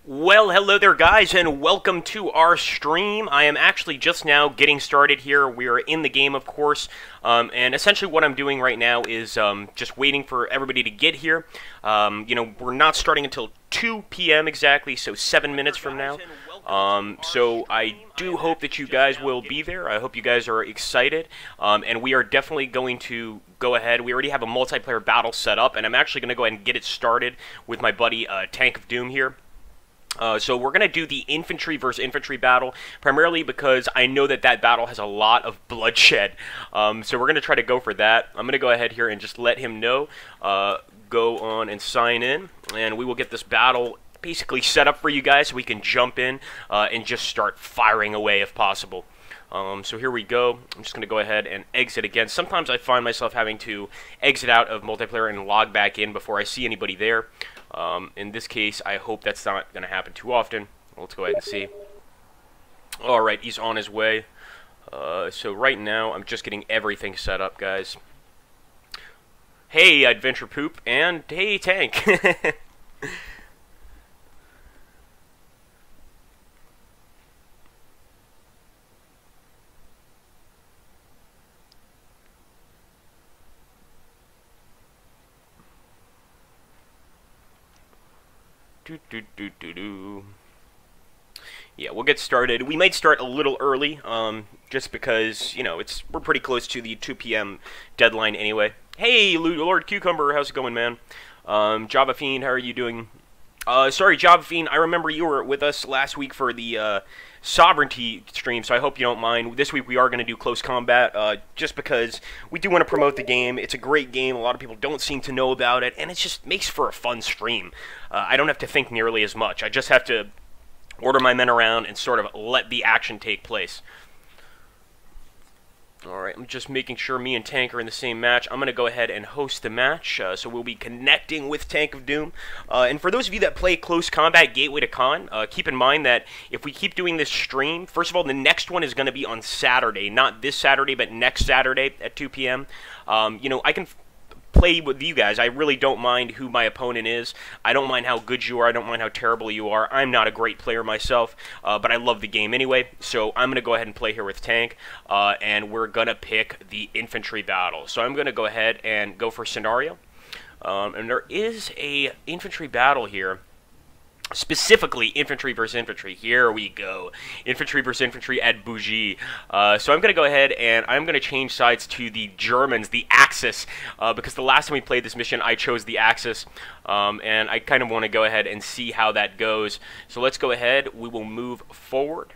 Well, hello there, guys, and welcome to our stream. I am actually just now getting started here. We are in the game, of course, and essentially what I'm doing right now is just waiting for everybody to get here. We're not starting until 2 p.m. exactly, so 7 minutes from now. So I do hope that you guys will be there. I hope you guys are excited, and we are definitely going to go ahead. We already have a multiplayer battle set up, and I'm actually going to go ahead and get it started with my buddy Tank of Doom here. So we're going to do the infantry versus infantry battle, primarily because I know that battle has a lot of bloodshed. So we're going to try to go for that. I'm going to go ahead here and just let him know. Go on and sign in, and we will get this battle basically set up for you guys so we can jump in and just start firing away if possible. So here we go. I'm just going to go ahead and exit again. Sometimes I find myself having to exit out of multiplayer and log back in before I see anybody there. In this case, I hope that's not going to happen too often. Let's go ahead and see. Alright, he's on his way. So right now, I'm just getting everything set up, guys. Hey, Adventure Poop, and hey, Tank. Yeah, we'll get started. We might start a little early, just because, you know, we're pretty close to the 2 p.m. deadline anyway. Hey, Lord Cucumber, how's it going, man? Java Fiend, how are you doing? Sorry, Java Fiend, I remember you were with us last week for the Sovereignty stream, so I hope you don't mind. This week we are going to do Close Combat, just because we do want to promote the game. It's a great game. A lot of people don't seem to know about it, and it just makes for a fun stream. I don't have to think nearly as much. I just have to order my men around and sort of let the action take place. Alright, I'm just making sure me and Tank are in the same match. I'm going to go ahead and host the match, so we'll be connecting with Tank of Doom. And for those of you that play Close Combat Gateway to Caen, keep in mind that if we keep doing this stream, first of all, the next one is going to be on Saturday. Not this Saturday, but next Saturday at 2 p.m. I can play with you guys. I really don't mind who my opponent is. I don't mind how good you are. I don't mind how terrible you are. I'm not a great player myself, but I love the game anyway. So I'm going to go ahead and play here with Tank, and we're going to pick the infantry battle. So I'm going to go ahead and go for scenario. And there is a infantry battle here. Specifically, infantry versus infantry. Here we go. Infantry versus infantry at Bougie. So I'm going to go ahead and I'm going to change sides to the Germans, the Axis, because the last time we played this mission, I chose the Axis, and I kind of want to go ahead and see how that goes. So let's go ahead. We will move forward.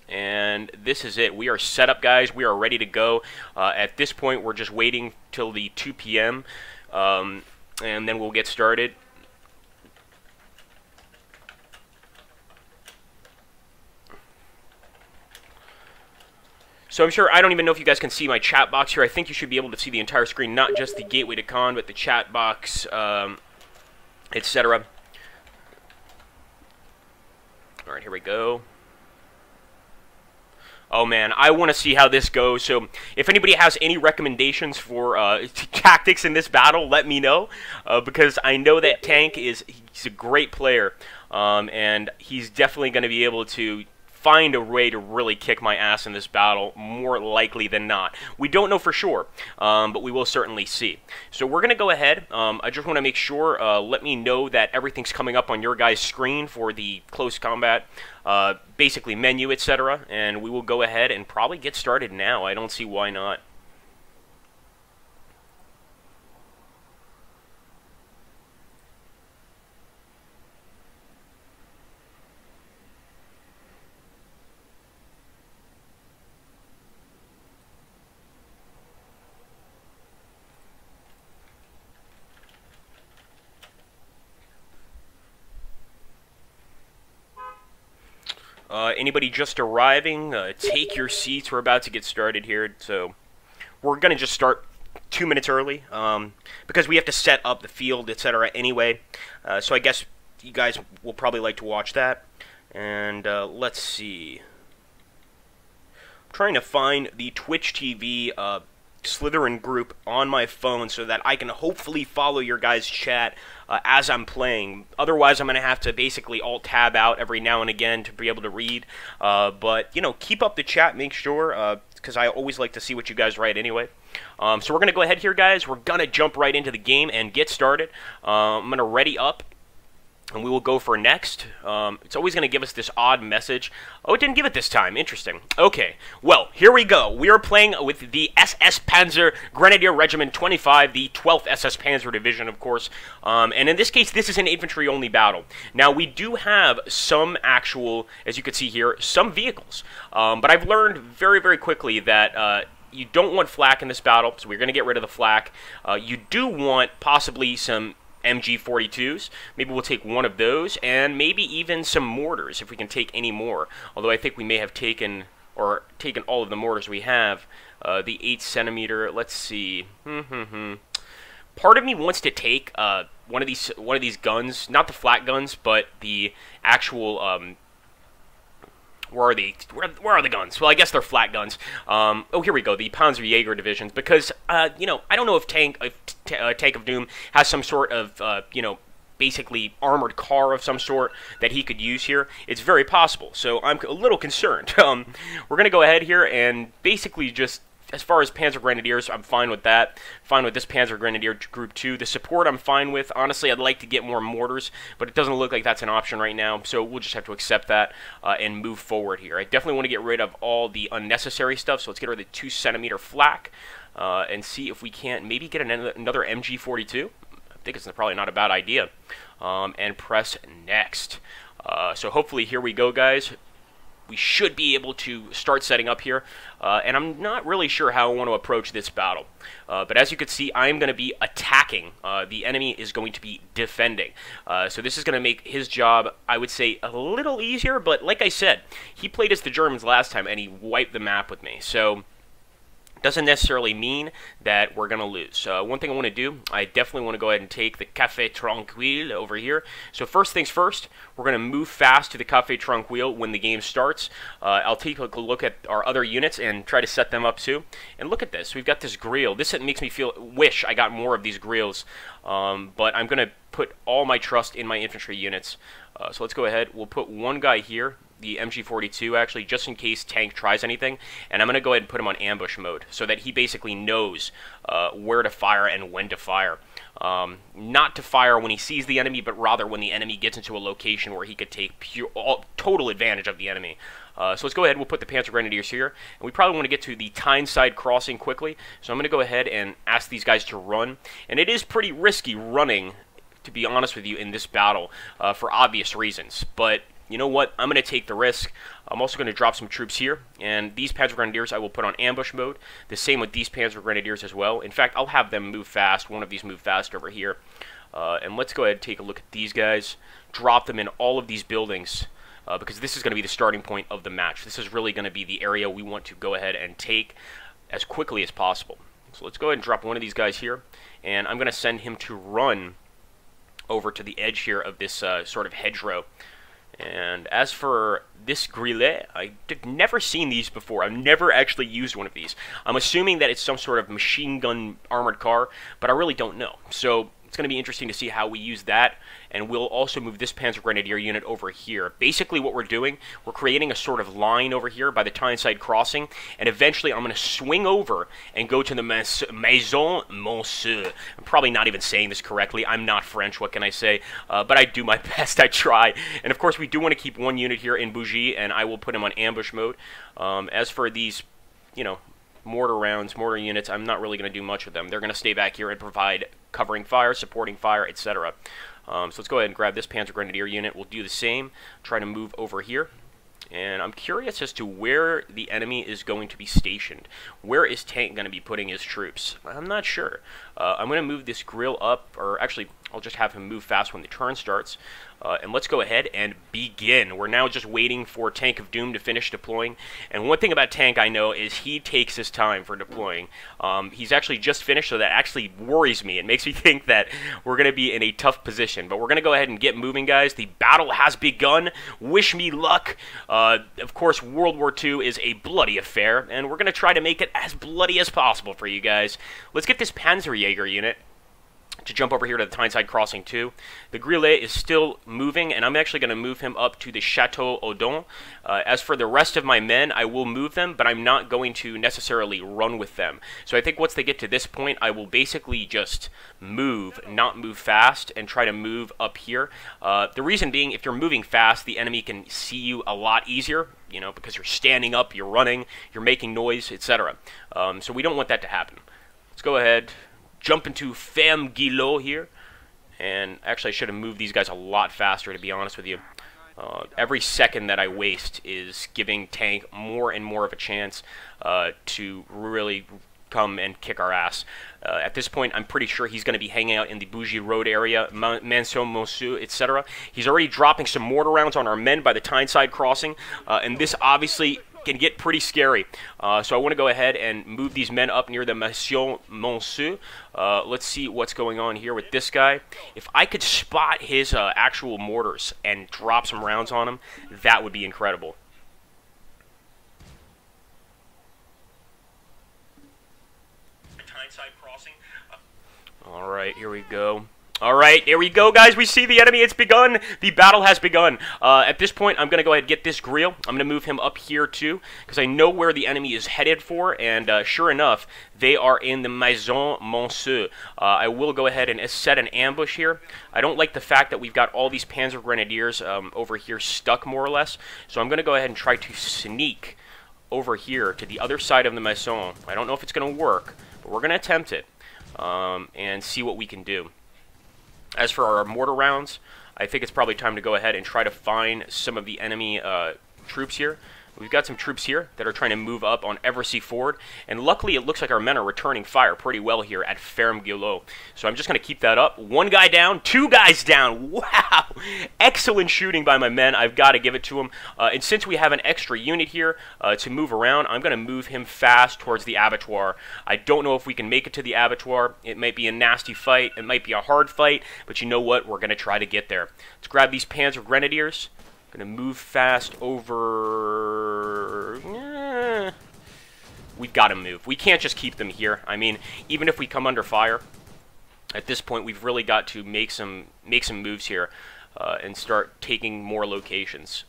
And this is it. We are set up, guys. We are ready to go. At this point, we're just waiting till the 2 p.m., and then we'll get started. So I'm sure, I don't even know if you guys can see my chat box here. I think you should be able to see the entire screen, not just the Gateway to Caen, but the chat box, etc. Alright, here we go. Oh man, I want to see how this goes. So if anybody has any recommendations for tactics in this battle, let me know. Because I know that Tank he's a great player. And he's definitely going to be able to find a way to really kick my ass in this battle, more likely than not. We don't know for sure, but we will certainly see. So we're going to go ahead. I just want to make sure, let me know that everything's coming up on your guys' screen for the Close Combat, basically menu, etc. And we will go ahead and probably get started now. I don't see why not. Anybody just arriving, take your seats. We're about to get started here. So we're going to just start 2 minutes early because we have to set up the field, etc. anyway. So I guess you guys will probably like to watch that. And let's see. I'm trying to find the Twitch TV Slytherin group on my phone so that I can hopefully follow your guys' chat as I'm playing. Otherwise, I'm going to have to basically alt-tab out every now and again to be able to read. But, you know, keep up the chat, make sure, because I always like to see what you guys write anyway. So we're going to go ahead here, guys. We're going to jump right into the game and get started. I'm going to ready up, and we will go for next. It's always going to give us this odd message. Oh, it didn't give it this time. Interesting. Okay, well, here we go. We are playing with the SS Panzer Grenadier Regiment 25, the 12th SS Panzer Division, of course. And in this case, this is an infantry-only battle. Now, we do have some actual, as you can see here, some vehicles. But I've learned very, very quickly that you don't want flak in this battle, so we're going to get rid of the flak. You do want possibly some MG42s. Maybe we'll take one of those, and maybe even some mortars if we can take any more. Although I think we may have taken all of the mortars we have. The 8cm. Let's see. Part of me wants to take one of these guns, not the flak guns, but the actual. Where are the guns? Well, I guess they're flat guns. Oh, here we go, the Panzerjäger divisions. Because, you know, I don't know if Tank of Doom has some sort of, you know, basically armored car of some sort that he could use here. It's very possible. So I'm a little concerned. We're going to go ahead here and basically just, as far as Panzer Grenadiers, I'm fine with that. Fine with this Panzer Grenadier Group 2. The support I'm fine with. Honestly, I'd like to get more mortars, but it doesn't look like that's an option right now, so we'll just have to accept that and move forward here. I definitely want to get rid of all the unnecessary stuff, so let's get rid of the 2cm flak and see if we can't maybe get another MG42. I think it's probably not a bad idea. And press next. So hopefully, here we go, guys. We should be able to start setting up here, and I'm not really sure how I want to approach this battle. But as you can see, I'm going to be attacking. The enemy is going to be defending. So this is going to make his job, I would say, a little easier. But like I said, he played as the Germans last time, and he wiped the map with me. So doesn't necessarily mean that we're going to lose. One thing I want to do, I definitely want to go ahead and take the Café Tranquille over here. So first things first, we're going to move fast to the Café Tranquille when the game starts. I'll take a look at our other units and try to set them up too. And look at this. We've got this grill. This makes me wish I got more of these grills. But I'm going to put all my trust in my infantry units. So let's go ahead. We'll put one guy here, the MG42 actually, just in case Tank tries anything, and I'm going to go ahead and put him on ambush mode so that he basically knows where to fire and when to fire. Not to fire when he sees the enemy, but rather when the enemy gets into a location where he could take total advantage of the enemy. So let's go ahead, we'll put the Panzer Grenadiers here, and we probably want to get to the Tyneside crossing quickly, so I'm going to go ahead and ask these guys to run, and it is pretty risky running, to be honest with you, in this battle, for obvious reasons, but you know what? I'm going to take the risk. I'm also going to drop some troops here, and these Panzer Grenadiers I will put on ambush mode. The same with these Panzer Grenadiers as well. In fact, I'll have them move fast. One of these move fast over here. And let's go ahead and take a look at these guys. Drop them in all of these buildings, because this is going to be the starting point of the match. This is really going to be the area we want to go ahead and take as quickly as possible. So let's go ahead and drop one of these guys here, and I'm going to send him to run over to the edge here of this sort of hedgerow. And as for this grillet, I've never seen these before. I've never actually used one of these. I'm assuming that it's some sort of machine gun armored car, but I really don't know. So it's going to be interesting to see how we use that, and we'll also move this Panzer Grenadier unit over here. Basically what we're doing, we're creating a sort of line over here by the Tyneside crossing, and eventually I'm going to swing over and go to the Maison Monsieur. I'm probably not even saying this correctly. I'm not French, what can I say? But I do my best, I try. And of course we do want to keep one unit here in Bougie, and I will put him on ambush mode. As for these, you know, mortar rounds, mortar units, I'm not really going to do much with them. They're going to stay back here and provide covering fire, supporting fire, etc. So let's go ahead and grab this Panzer Grenadier unit. We'll do the same, try to move over here. And I'm curious as to where the enemy is going to be stationed. Where is Tank going to be putting his troops? I'm not sure. I'm going to move this grill up, or actually, I'll just have him move fast when the turn starts. And let's go ahead and begin. We're now just waiting for Tank of Doom to finish deploying. And one thing about Tank I know is he takes his time for deploying. He's actually just finished, so that actually worries me. It makes me think that we're going to be in a tough position. But we're going to go ahead and get moving, guys. The battle has begun. Wish me luck. Of course, World War II is a bloody affair, and we're going to try to make it as bloody as possible for you guys. Let's get this Panzerjäger unit to jump over here to the Tyneside Crossing too. The Grillet is still moving, and I'm actually going to move him up to the Chateau Odon. As for the rest of my men, I will move them, but I'm not going to necessarily run with them. So I think once they get to this point, I will basically just move, not move fast, and try to move up here. The reason being, if you're moving fast, the enemy can see you a lot easier, you know, because you're standing up, you're running, you're making noise, etc. So we don't want that to happen. Let's go ahead, jump into Femme Guillot here. And actually, I should have moved these guys a lot faster, to be honest with you. Every second that I waste is giving Tank more and more of a chance to really come and kick our ass. At this point, I'm pretty sure he's going to be hanging out in the Bougie Road area, Mansion Monsieur, etc. He's already dropping some mortar rounds on our men by the Tyneside Crossing, and this obviously can get pretty scary. So I want to go ahead and move these men up near the Mansion Monsieur. Let's see what's going on here with this guy. If I could spot his actual mortars and drop some rounds on him, that would be incredible. Tyneside Crossing. All right, here we go. All right, there we go, guys. We see the enemy. It's begun. The battle has begun. At this point, I'm going to go ahead and get this Grill. I'm going to move him up here, too, because I know where the enemy is headed for, and sure enough, they are in the Maison Monsieur. I will go ahead and set an ambush here. I don't like the fact that we've got all these Panzer Grenadiers over here stuck, more or less, so I'm going to go ahead and try to sneak over here to the other side of the Maison. I don't know if it's going to work, but we're going to attempt it and see what we can do. As for our mortar rounds, I think it's probably time to go ahead and try to find some of the enemy troops here. We've got some troops here that are trying to move up on Eversea Ford, and luckily it looks like our men are returning fire pretty well here at Ferme Guillot. So I'm just going to keep that up. One guy down, two guys down. Wow! Excellent shooting by my men. I've got to give it to them. And since we have an extra unit here to move around, I'm going to move him fast towards the abattoir. I don't know if we can make it to the abattoir. It might be a nasty fight. It might be a hard fight. But you know what? We're going to try to get there. Let's grab these Panzer Grenadiers. Gonna move fast over. We've got to move. We can't just keep them here. I mean, even if we come under fire, at this point we've really got to make some moves here and start taking more locations.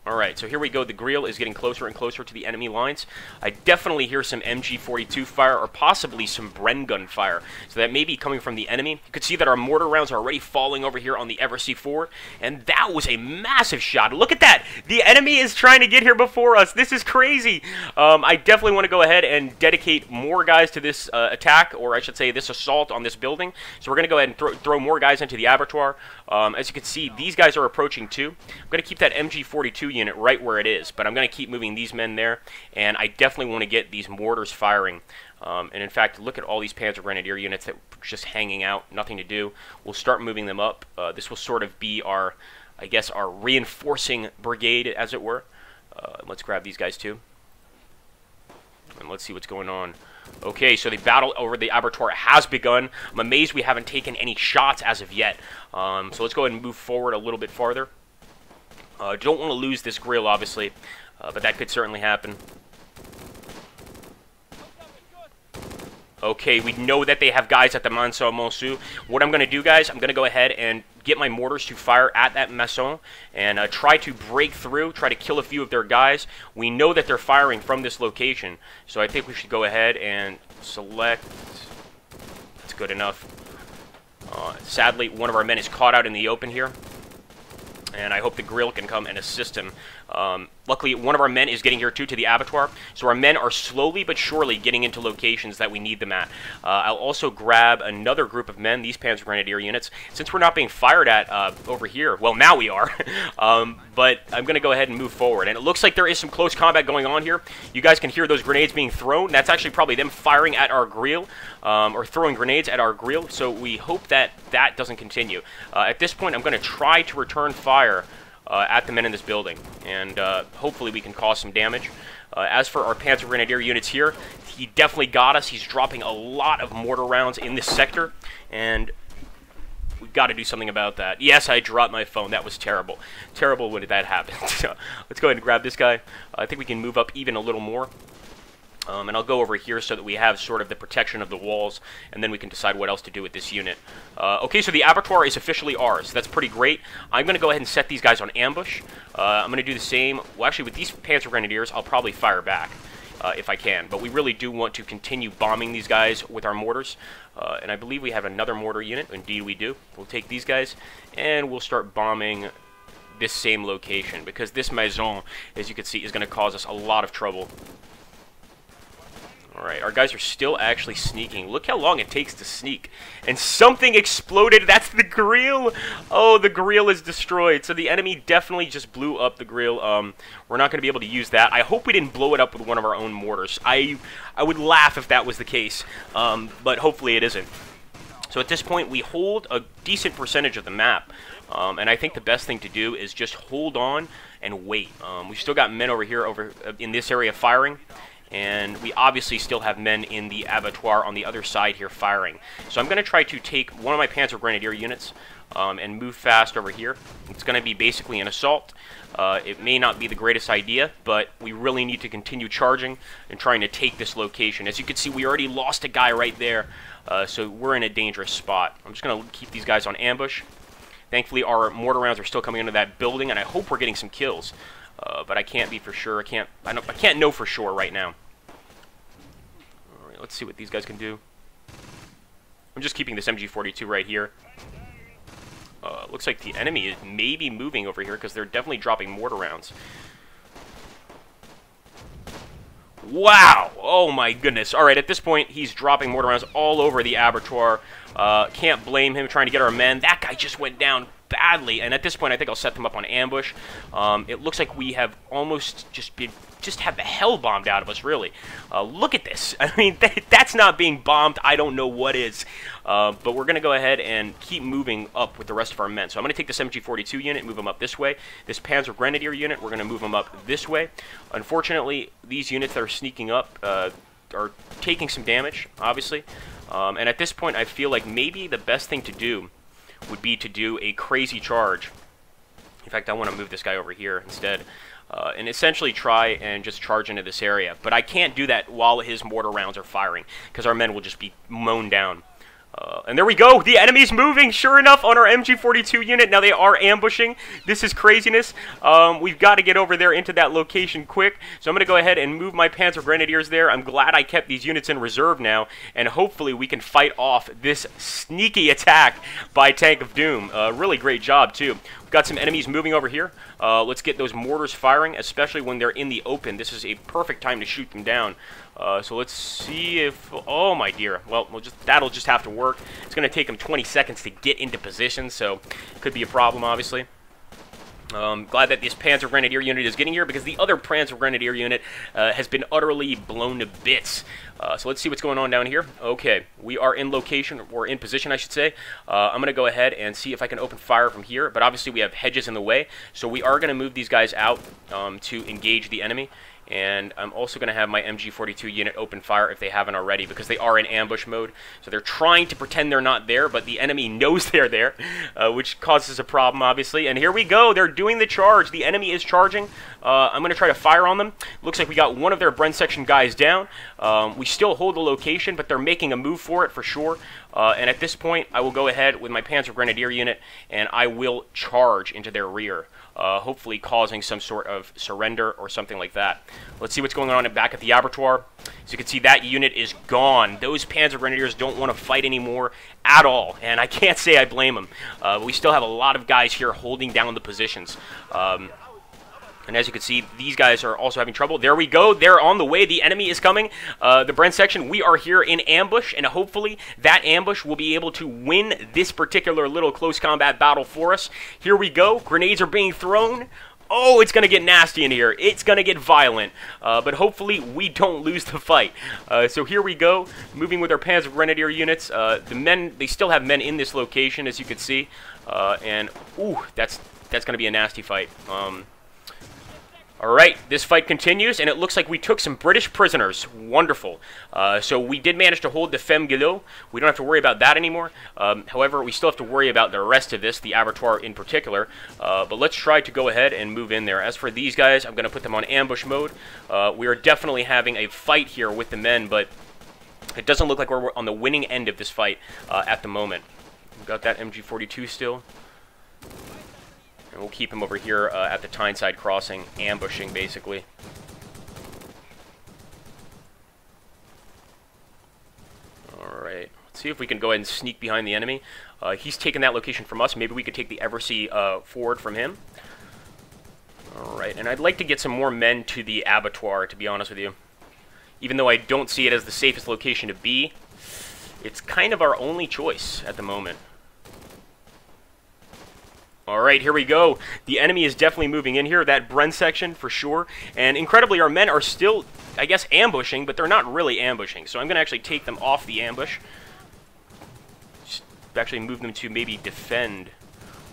Alright, so here we go. The Grill is getting closer and closer to the enemy lines. I definitely hear some MG42 fire or possibly some Bren gun fire. So that may be coming from the enemy. You could see that our mortar rounds are already falling over here on the Eversea Ford. And that was a massive shot. Look at that! The enemy is trying to get here before us. This is crazy! I definitely want to go ahead and dedicate more guys to this attack, or I should say this assault on this building. So we're going to go ahead and throw more guys into the abattoir. As you can see, these guys are approaching too. I'm going to keep that MG42 unit right where it is, but I'm going to keep moving these men there, and I definitely want to get these mortars firing. And in fact, look at all these Panzer Grenadier units that are just hanging out, nothing to do. We'll start moving them up. This will sort of be our, I guess, our reinforcing brigade, as it were. Let's grab these guys too, and let's see what's going on. Okay, so the battle over the abattoir has begun. I'm amazed we haven't taken any shots as of yet. So let's go ahead and move forward a little bit farther. Don't want to lose this Grill, obviously, but that could certainly happen. Okay, we know that they have guys at the Mansion Monsieur. What I'm going to do, guys, I'm going to go ahead and get my mortars to fire at that Maison and try to break through, try to kill a few of their guys. We know that they're firing from this location, so I think we should go ahead and select. That's good enough. Sadly, one of our men is caught out in the open here. And I hope the grill can come and assist him. Luckily, one of our men is getting here too, to the abattoir. So our men are slowly but surely getting into locations that we need them at. I'll also grab another group of men, these Panzer Grenadier units. Since we're not being fired at over here, well, now we are. But I'm going to go ahead and move forward. And it looks like there is some close combat going on here. You guys can hear those grenades being thrown. That's actually probably them firing at our grill, or throwing grenades at our grill. So we hope that that doesn't continue. At this point, I'm going to try to return fire at the men in this building, and hopefully we can cause some damage. As for our Panzer Grenadier units here, he definitely got us. He's dropping a lot of mortar rounds in this sector, and we've got to do something about that. Yes, I dropped my phone. That was terrible. Terrible when that happened. Let's go ahead and grab this guy. I think we can move up even a little more. And I'll go over here so that we have sort of the protection of the walls, and then we can decide what else to do with this unit. Okay, so the abattoir is officially ours. That's pretty great. I'm going to go ahead and set these guys on ambush. I'm going to do the same. Well, actually, with these Panzer Grenadiers, I'll probably fire back if I can. But we really do want to continue bombing these guys with our mortars. And I believe we have another mortar unit. Indeed, we do. We'll take these guys, and we'll start bombing this same location, because this maison, as you can see, is going to cause us a lot of trouble. Alright, our guys are still actually sneaking. Look how long it takes to sneak. And something exploded. That's the grill. Oh, the grill is destroyed. So the enemy definitely just blew up the grill. We're not going to be able to use that. I hope we didn't blow it up with one of our own mortars. I would laugh if that was the case. But hopefully it isn't. So at this point, we hold a decent percentage of the map. And I think the best thing to do is just hold on and wait. We've still got men over here in this area firing. And we obviously still have men in the abattoir on the other side here firing. So I'm going to try to take one of my Panzer Grenadier units and move fast over here. It's going to be basically an assault. It may not be the greatest idea, but we really need to continue charging and trying to take this location. As you can see, we already lost a guy right there, so we're in a dangerous spot. I'm just going to keep these guys on ambush. Thankfully, our mortar rounds are still coming into that building, and I hope we're getting some kills. But I can't be for sure. I can't know for sure right now. All right, let's see what these guys can do. I'm just keeping this MG42 right here. Looks like the enemy is maybe moving over here because they're definitely dropping mortar rounds. Wow! Oh my goodness. Alright, at this point, he's dropping mortar rounds all over the abattoir. Can't blame him trying to get our men. That guy just went down badly, and at this point I think I'll set them up on ambush. It looks like we have almost just had the hell bombed out of us, really. Look at this. I mean, that's not being bombed. I don't know what is. But we're going to go ahead and keep moving up with the rest of our men. So I'm going to take this MG42 unit, move them up this way. This Panzer Grenadier unit, we're going to move them up this way. Unfortunately, these units that are sneaking up are taking some damage, obviously. And at this point, I feel like maybe the best thing to do would be to do a crazy charge. In fact, I want to move this guy over here instead. And essentially try and just charge into this area. But I can't do that while his mortar rounds are firing, because our men will just be mown down. And there we go! The enemy's moving, sure enough, on our MG42 unit. Now they are ambushing. This is craziness. We've got to get over there into that location quick. So I'm going to go ahead and move my Panzer Grenadiers there. I'm glad I kept these units in reserve now. And hopefully we can fight off this sneaky attack by Tank of Doom. Really great job, too. We've got some enemies moving over here. Let's get those mortars firing, especially when they're in the open. This is a perfect time to shoot them down. So let's see if... Oh, my dear. Well, that'll just have to work. It's going to take them 20 seconds to get into position, so it could be a problem, obviously. Glad that this Panzer Grenadier unit is getting here, because the other Panzer Grenadier unit has been utterly blown to bits. So let's see what's going on down here. Okay, we are in location, or in position, I should say. I'm going to go ahead and see if I can open fire from here, but obviously we have hedges in the way, so we are going to move these guys out to engage the enemy. And I'm also going to have my MG42 unit open fire if they haven't already, because they are in ambush mode. So they're trying to pretend they're not there, but the enemy knows they're there, which causes a problem, obviously. And here we go. They're doing the charge. The enemy is charging. I'm going to try to fire on them. Looks like we got one of their Bren section guys down. We still hold the location, but they're making a move for it for sure. And at this point, I will go ahead with my Panzer Grenadier unit, and I will charge into their rear, hopefully causing some sort of surrender or something like that. Let's see what's going on back at the abattoir. As you can see, that unit is gone. Those Panzer Grenadiers don't want to fight anymore at all, and I can't say I blame them. We still have a lot of guys here holding down the positions. And as you can see, these guys are also having trouble. There we go. They're on the way. The enemy is coming. The Brent section, we are here in ambush, and hopefully that ambush will be able to win this particular little close combat battle for us. Here we go. Grenades are being thrown. Oh, it's going to get nasty in here. It's going to get violent. But hopefully we don't lose the fight. So here we go. Moving with our Panzer Grenadier units. The men, they still have men in this location, as you can see. And, ooh, that's going to be a nasty fight. Alright, this fight continues, and it looks like we took some British prisoners. Wonderful. So we did manage to hold the Femme Guillot. We don't have to worry about that anymore. However, we still have to worry about the rest of this, the abattoir in particular. But let's try to go ahead and move in there. As for these guys, I'm going to put them on ambush mode. We are definitely having a fight here with the men, but it doesn't look like we're on the winning end of this fight at the moment. We've got that MG42 still. And we'll keep him over here at the Tyneside crossing, ambushing, basically. Alright, let's see if we can go ahead and sneak behind the enemy. He's taken that location from us. Maybe we could take the Eversea forward from him. Alright, and I'd like to get some more men to the abattoir, to be honest with you. Even though I don't see it as the safest location to be, it's kind of our only choice at the moment. Alright, here we go. The enemy is definitely moving in here, that Bren section for sure. And incredibly, our men are still, I guess, ambushing, but they're not really ambushing. So I'm going to actually take them off the ambush. Just actually move them to maybe defend.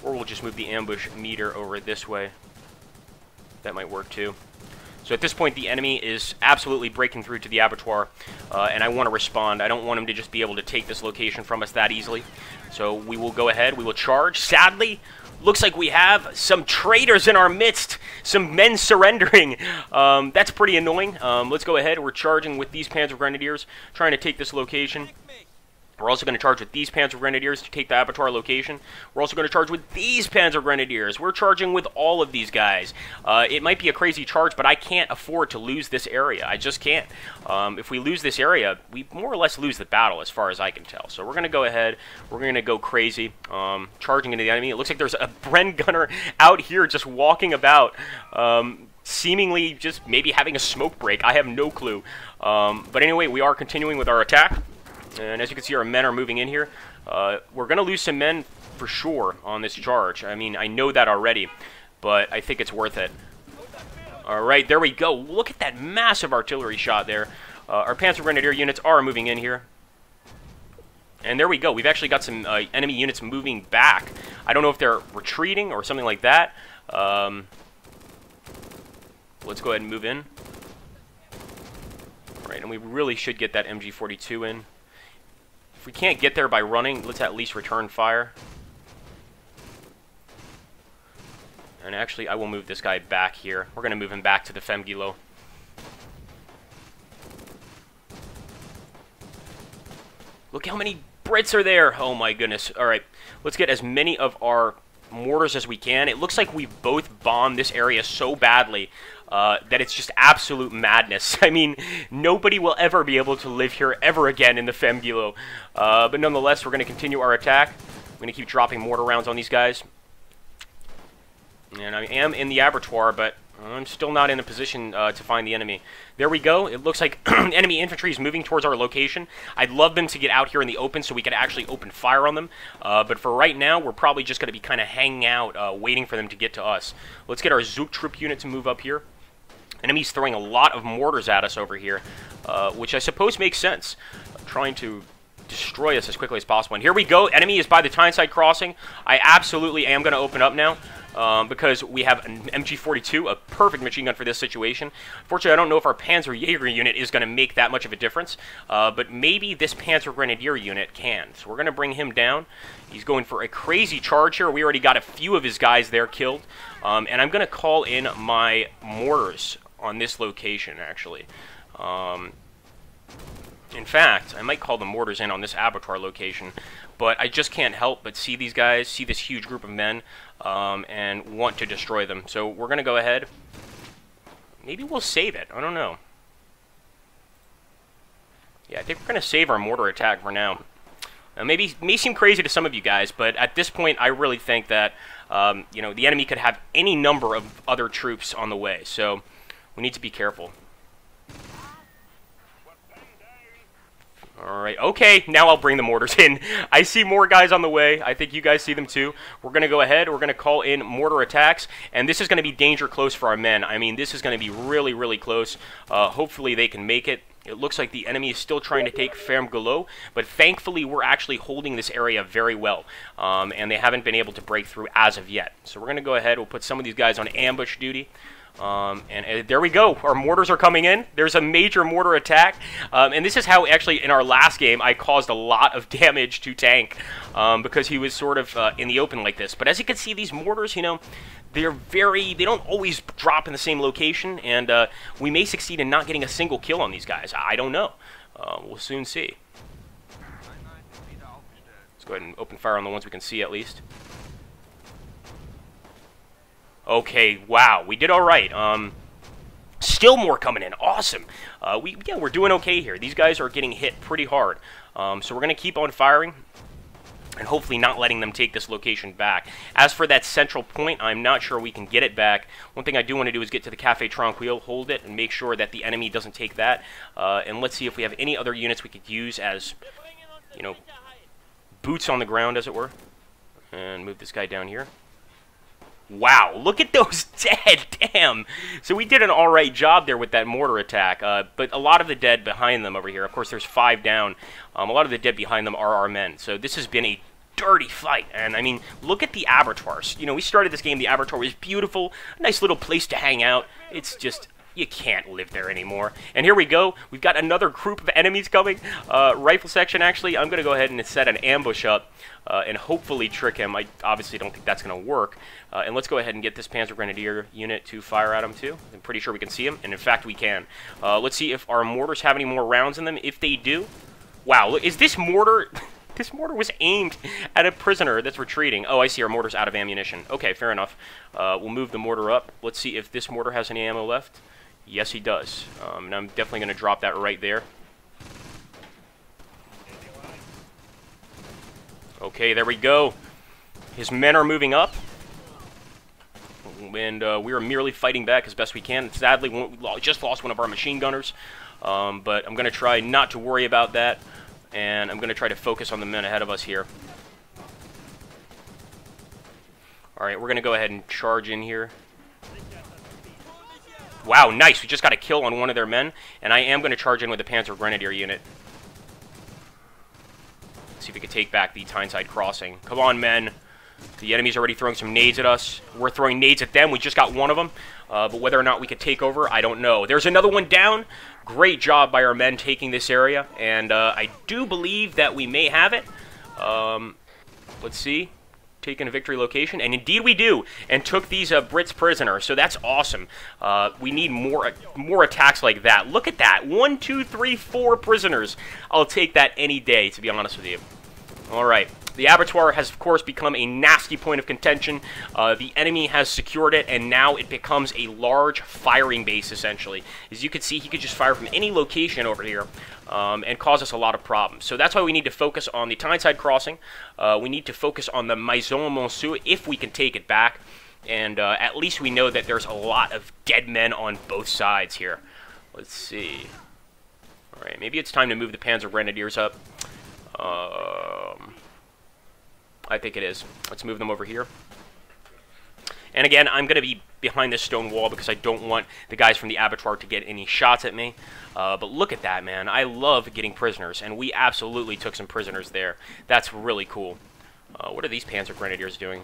Or we'll just move the ambush meter over this way. That might work too. So at this point, the enemy is absolutely breaking through to the abattoir. And I want to respond. I don't want him to just be able to take this location from us that easily. So we will go ahead. We will charge. Sadly, looks like we have some traitors in our midst. Some men surrendering. That's pretty annoying. Let's go ahead. We're charging with these Panzer Grenadiers, trying to take this location. We're also going to charge with these Panzer Grenadiers to take the abattoir location. We're also going to charge with these Panzer Grenadiers. We're charging with all of these guys. It might be a crazy charge, but I can't afford to lose this area. I just can't. If we lose this area, we more or less lose the battle as far as I can tell. So we're going to go ahead. We're going to go crazy, charging into the enemy. It looks like there's a Bren gunner out here just walking about, seemingly just maybe having a smoke break. I have no clue. But anyway, we are continuing with our attack. And as you can see, our men are moving in here. We're going to lose some men for sure on this charge. I mean, I know that already, but I think it's worth it. Alright, there we go. Look at that massive artillery shot there. Our Panzer Grenadier units are moving in here. And there we go. We've actually got some enemy units moving back. I don't know if they're retreating or something like that. Let's go ahead and move in. Alright, and we really should get that MG42 in. If we can't get there by running, let's at least return fire. And actually, I will move this guy back here. We're going to move him back to the Femme Guillot. Look how many Brits are there! Oh my goodness. Alright, let's get as many of our mortars as we can. It looks like we've both bombed this area so badly that it's just absolute madness. I mean, nobody will ever be able to live here ever again in the Femme Guillot. But nonetheless, we're going to continue our attack. I'm going to keep dropping mortar rounds on these guys. And I am in the abattoir, but I'm still not in a position to find the enemy. There we go. It looks like enemy infantry is moving towards our location. I'd love them to get out here in the open so we could actually open fire on them. But for right now, we're probably just going to be kind of hanging out, waiting for them to get to us. Let's get our Zook troop unit to move up here. Enemy's throwing a lot of mortars at us over here, which I suppose makes sense. Trying to destroy us as quickly as possible. And here we go. Enemy is by the Tyneside crossing. I absolutely am going to open up now. Because we have an MG42, a perfect machine gun for this situation. Fortunately, I don't know if our Panzer Jaeger unit is going to make that much of a difference, but maybe this Panzer Grenadier unit can. So we're going to bring him down. He's going for a crazy charge here. We already got a few of his guys there killed, and I'm going to call in my mortars on this location, actually. In fact, I might call the mortars in on this abattoir location, but I just can't help but see these guys, see this huge group of men, and want to destroy them. So we're going to go ahead. Maybe we'll save it. I don't know. Yeah, I think we're going to save our mortar attack for now. Maybe it may seem crazy to some of you guys, but at this point, I really think that you know, the enemy could have any number of other troops on the way. So we need to be careful. Alright, okay, now I'll bring the mortars in. I see more guys on the way. I think you guys see them too. We're going to go ahead. We're going to call in mortar attacks. And this is going to be danger close for our men. I mean, this is going to be really, really close. Hopefully they can make it. It looks like the enemy is still trying to take Ferme-Gulot, but thankfully we're actually holding this area very well. And they haven't been able to break through as of yet. So we're going to go ahead. We'll put some of these guys on ambush duty. And there we go. Our mortars are coming in. There's a major mortar attack. And this is how, actually, in our last game, I caused a lot of damage to Tank because he was sort of in the open like this. But as you can see, these mortars, you know, they don't always drop in the same location. And we may succeed in not getting a single kill on these guys. I don't know. We'll soon see. Let's go ahead and open fire on the ones we can see, at least. Okay, wow, we did all right. Still more coming in. Awesome. Yeah, we're doing okay here. These guys are getting hit pretty hard. So we're going to keep on firing and hopefully not letting them take this location back. As for that central point, I'm not sure we can get it back. One thing I do want to do is get to the Café Tranquille, hold it, and make sure that the enemy doesn't take that. And let's see if we have any other units we could use as, you know, boots on the ground, as it were. And move this guy down here. Wow, look at those dead, damn. So we did an alright job there with that mortar attack, but a lot of the dead behind them over here, of course there's 5 down, a lot of the dead behind them are our men. So this has been a dirty fight, and I mean, look at the abattoirs. You know, we started this game, the abattoir was beautiful, a nice little place to hang out. It's just, you can't live there anymore. And here we go, we've got another group of enemies coming. Rifle section, actually, I'm going to go ahead and set an ambush up and hopefully trick him. I obviously don't think that's going to work. And let's go ahead and get this Panzer Grenadier unit to fire at him too. I'm pretty sure we can see him, and in fact we can. Let's see if our mortars have any more rounds in them. If they do, wow, look, is this mortar... This mortar was aimed at a prisoner that's retreating. Oh, I see, our mortar's out of ammunition. Okay, fair enough. We'll move the mortar up. Let's see if this mortar has any ammo left. Yes, he does. And I'm definitely going to drop that right there. Okay, there we go. His men are moving up. And we are merely fighting back as best we can. Sadly, we just lost one of our machine gunners. But I'm going to try not to worry about that. And I'm going to try to focus on the men ahead of us here. Alright, we're going to go ahead and charge in here. Wow, nice. We just got a kill on one of their men. And I am going to charge in with the Panzer Grenadier unit. See if we can take back the Tyneside crossing. Come on, men. The enemy's already throwing some nades at us. We're throwing nades at them. We just got one of them. But whether or not we could take over, I don't know. There's another one down. Great job by our men taking this area. And I do believe that we may have it. Let's see. Taking a victory location. And indeed we do. And took these Brits prisoner. So that's awesome. We need more attacks like that. Look at that. 1, 2, 3, 4 prisoners. I'll take that any day, to be honest with you. Alright. The abattoir has, of course, become a nasty point of contention. The enemy has secured it, and now it becomes a large firing base, essentially. As you can see, he could just fire from any location over here and cause us a lot of problems. So that's why we need to focus on the Tyneside crossing. We need to focus on the Maison Monceau if we can take it back. And at least we know that there's a lot of dead men on both sides here. Let's see. Alright, maybe it's time to move the Panzer Grenadiers up. I think it is. Let's move them over here. And again, I'm going to be behind this stone wall because I don't want the guys from the abattoir to get any shots at me. But look at that, man. I love getting prisoners, and we absolutely took some prisoners there. That's really cool. What are these Panzer Grenadiers doing?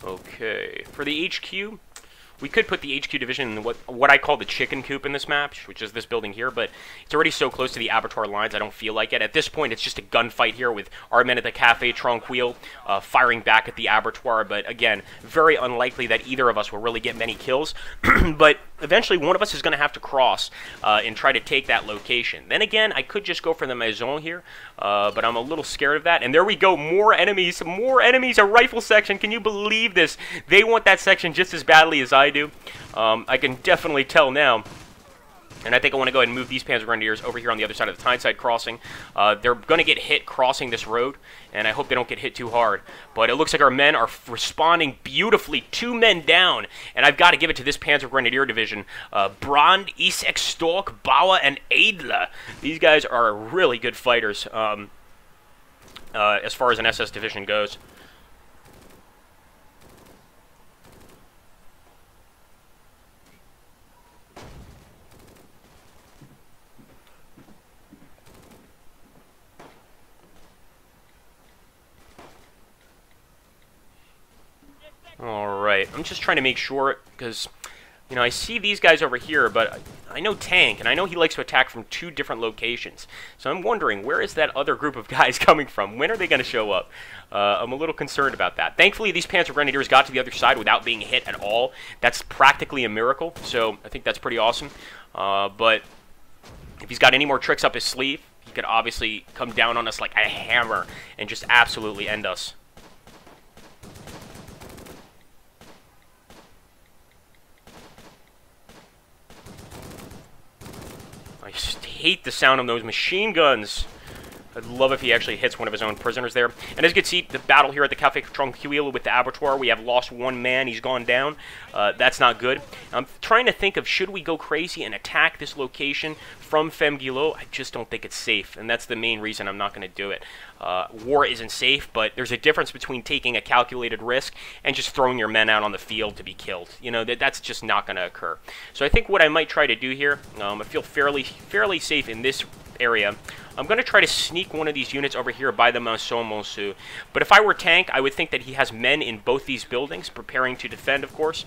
Okay, for the HQ, We could put the HQ division in what I call the chicken coop in this map, which is this building here, but it's already so close to the abattoir lines, I don't feel like it. At this point, it's just a gunfight here with our men at the Café Tranquille firing back at the abattoir, but again, very unlikely that either of us will really get many kills. But eventually, one of us is going to have to cross and try to take that location. Then again, I could just go for the Maison here, but I'm a little scared of that. And there we go, more enemies, a rifle section. Can you believe this? They want that section just as badly as I do. I can definitely tell now. And I think I want to go ahead and move these Panzer Grenadiers over here on the other side of the Tyneside crossing. They're going to get hit crossing this road, and I hope they don't get hit too hard. But it looks like our men are responding beautifully. 2 men down, and I've got to give it to this Panzer Grenadier division. Brand, Isek, Stork, Bauer, and Adler. These guys are really good fighters as far as an SS division goes. Alright, I'm just trying to make sure, because, you know, I see these guys over here, but I know Tank, and I know he likes to attack from 2 different locations. So I'm wondering, where is that other group of guys coming from? When are they going to show up? I'm a little concerned about that. Thankfully, these Panzer Grenadiers got to the other side without being hit at all. That's practically a miracle, so I think that's pretty awesome. But if he's got any more tricks up his sleeve, he could obviously come down on us like a hammer and just absolutely end us. I just hate the sound of those machine guns. I'd love if he actually hits one of his own prisoners there. And as you can see, the battle here at the Café Tranquille with the abattoir, we have lost 1 man. He's gone down. That's not good. I'm trying to think of, should we go crazy and attack this location from Femguilot? I just don't think it's safe, and that's the main reason I'm not going to do it. War isn't safe, but there's a difference between taking a calculated risk and just throwing your men out on the field to be killed. You know, that's just not going to occur. So I think what I might try to do here, I feel fairly safe in this area. I'm going to try to sneak one of these units over here by the Maison Monceau. But if I were Tank, I would think that he has men in both these buildings, preparing to defend, of course.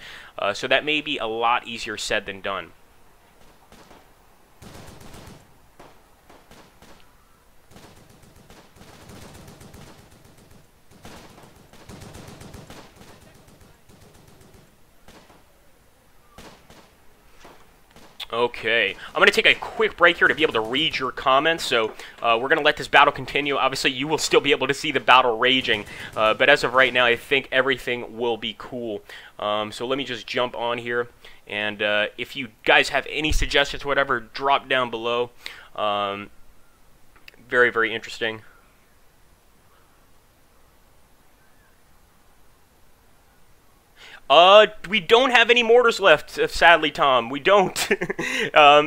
So that may be a lot easier said than done. Okay, I'm going to take a quick break here to be able to read your comments, so we're going to let this battle continue. Obviously, you will still be able to see the battle raging, but as of right now, I think everything will be cool. So let me just jump on here, and if you guys have any suggestions, whatever, drop down below. Very, very interesting. We don't have any mortars left, sadly, Tom. We don't.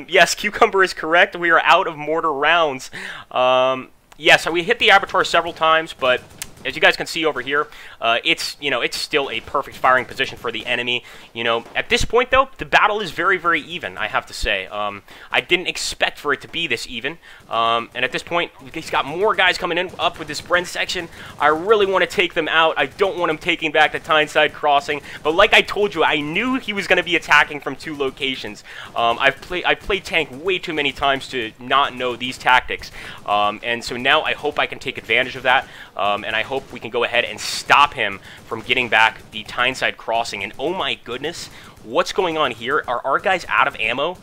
Yes, Cucumber is correct. We are out of mortar rounds. Yes, we hit the abattoir several times, but as you guys can see over here, it's still a perfect firing position for the enemy. You know, at this point though, the battle is very, very even, I have to say. I didn't expect for it to be this even. And at this point, he's got more guys coming in up with this Bren section. I really want to take them out. I don't want him taking back the Tyneside crossing. But like I told you, I knew he was going to be attacking from 2 locations. I've played Tank way too many times to not know these tactics. And so now I hope I can take advantage of that. And I hope we can go ahead and stop him from getting back the Tyneside crossing. And oh my goodness, what's going on here? Are our guys out of ammo?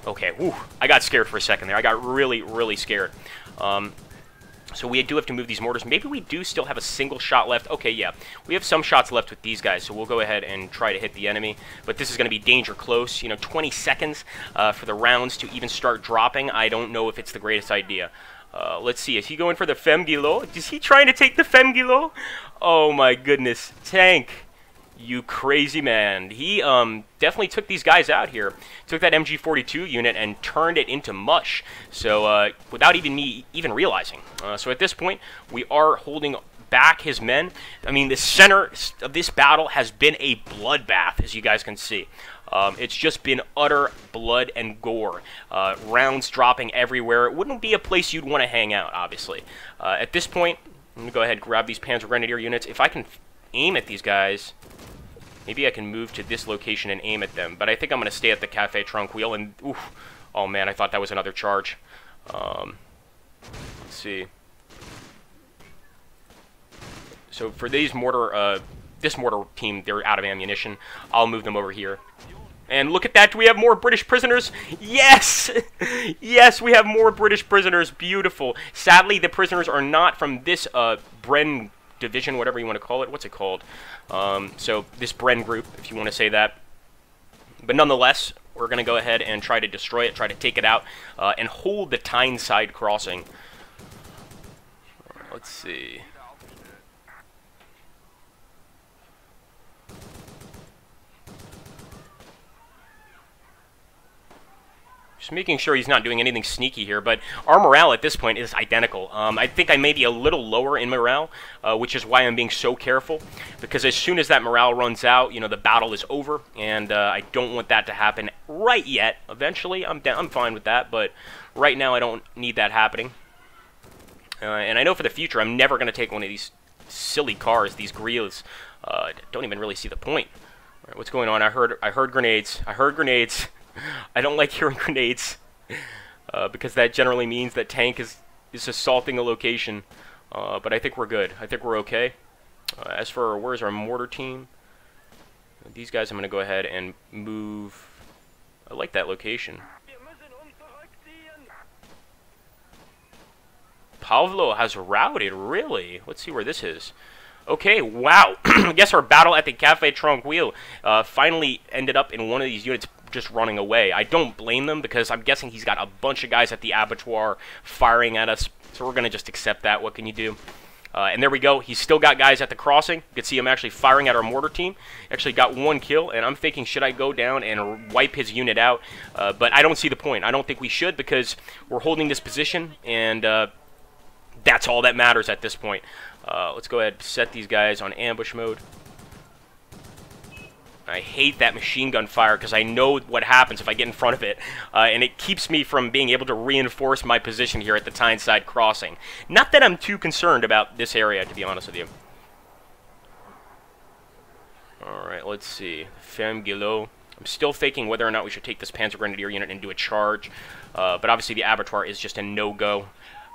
Okay, whew, I got scared for a second there. I got really, really scared. So we do have to move these mortars. Maybe we do still have a single shot left. Okay, yeah, we have some shots left with these guys, so we'll go ahead and try to hit the enemy. But this is going to be danger close. You know, 20 seconds for the rounds to even start dropping. I don't know if it's the greatest idea. Let's see, is he going for the Femguilot? Is he trying to take the Femguilot? Oh my goodness. Tank, you crazy man. He definitely took these guys out here. Took that MG42 unit and turned it into mush. So without even me realizing. So at this point, we are holding back his men. I mean, the center of this battle has been a bloodbath, as you guys can see. It's just been utter blood and gore. Rounds dropping everywhere. It wouldn't be a place you'd want to hang out, obviously. At this point, I'm going to go ahead and grab these Panzer Grenadier units. If I can aim at these guys... Maybe I can move to this location and aim at them, but I think I'm going to stay at the Cafe Tranquille and... Oof, oh man, I thought that was another charge. Let's see. So for these mortar, this mortar team, they're out of ammunition. I'll move them over here. And look at that, do we have more British prisoners? Yes! Yes, we have more British prisoners, beautiful. Sadly, the prisoners are not from this Bren division, whatever you want to call it. What's it called? So this Bren group, if you want to say that. But nonetheless, we're going to go ahead and try to destroy it, try to take it out, and hold the Tyneside crossing. Let's see. Just making sure he's not doing anything sneaky here, but our morale at this point is identical. I think I may be a little lower in morale, which is why I'm being so careful, because as soon as that morale runs out, you know, the battle is over, and I don't want that to happen right yet. Eventually, I'm fine with that, but right now I don't need that happening. And I know for the future, I'm never going to take one of these silly cars, these grilles. Don't even really see the point. All right, what's going on? I heard grenades. I heard grenades. I don't like hearing grenades, because that generally means that tank is assaulting a location, but I think we're good. I think we're okay. As for where's our mortar team, these guys I'm going to go ahead and move. I like that location. Pavlo has routed, really? Let's see where this is. Okay, wow. I guess our battle at the Cafe Tranquille finally ended up in one of these units just running away. I don't blame them, because I'm guessing he's got a bunch of guys at the abattoir firing at us, so we're going to just accept that. What can you do? And there we go. He's still got guys at the crossing. You can see him actually firing at our mortar team. Actually got one kill, and I'm thinking, should I go down and wipe his unit out? But I don't see the point. I don't think we should, because we're holding this position, and that's all that matters at this point. Let's go ahead and set these guys on ambush mode. I hate that machine gun fire, because I know what happens if I get in front of it, and it keeps me from being able to reinforce my position here at the Tyneside crossing. Not that I'm too concerned about this area, to be honest with you. Alright, let's see. Femme Guillot. I'm still thinking whether or not we should take this Panzer Grenadier unit and do a charge, but obviously the abattoir is just a no-go.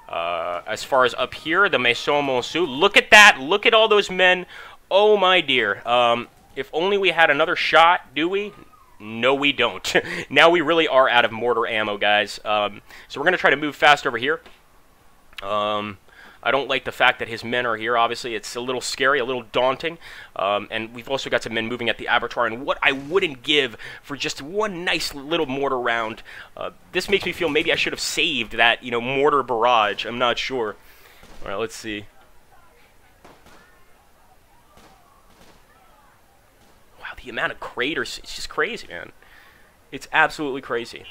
As far as up here, the Maison Monceau, look at that! Look at all those men! Oh my dear. If only we had another shot, do we? No, we don't. Now we really are out of mortar ammo, guys. So we're going to try to move fast over here. I don't like the fact that his men are here, obviously. It's a little scary, a little daunting. And we've also got some men moving at the abattoir. And what I wouldn't give for just one nice little mortar round. This makes me feel maybe I should have saved that, you know, mortar barrage. I'm not sure. All right, let's see. The amount of craters, it's just crazy, man. It's absolutely crazy.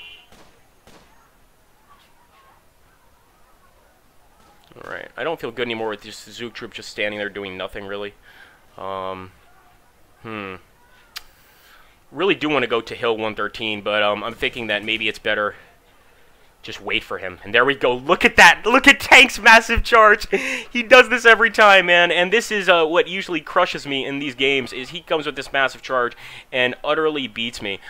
Alright, I don't feel good anymore with just the Zook troop just standing there doing nothing, really. Really do want to go to Hill 113, but I'm thinking that maybe it's better just wait for him. And there we go. Look at that. Look at Tank's massive charge. He does this every time, man. And this is what usually crushes me in these games, is he comes with this massive charge and utterly beats me.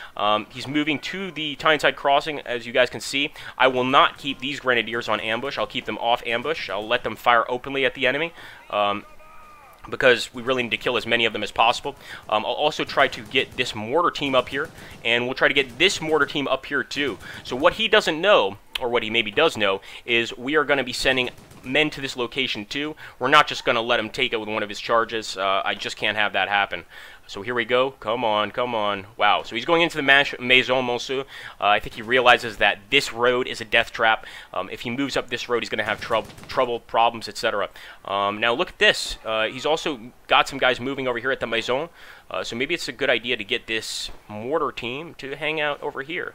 He's moving to the Tyneside crossing, as you guys can see. I will not keep these grenadiers on ambush. I'll keep them off ambush. I'll let them fire openly at the enemy. Because we really need to kill as many of them as possible. I'll also try to get this mortar team up here, and we'll try to get this mortar team up here too. So what he doesn't know, or what he maybe does know, is we are going to be sending men to this location too. We're not just going to let him take it with one of his charges. I just can't have that happen. So here we go. Come on, come on. Wow. So he's going into the Maison Monceau. I think he realizes that this road is a death trap. If he moves up this road, he's going to have trouble, problems, etc. Now look at this. He's also got some guys moving over here at the Maison. So maybe it's a good idea to get this mortar team to hang out over here,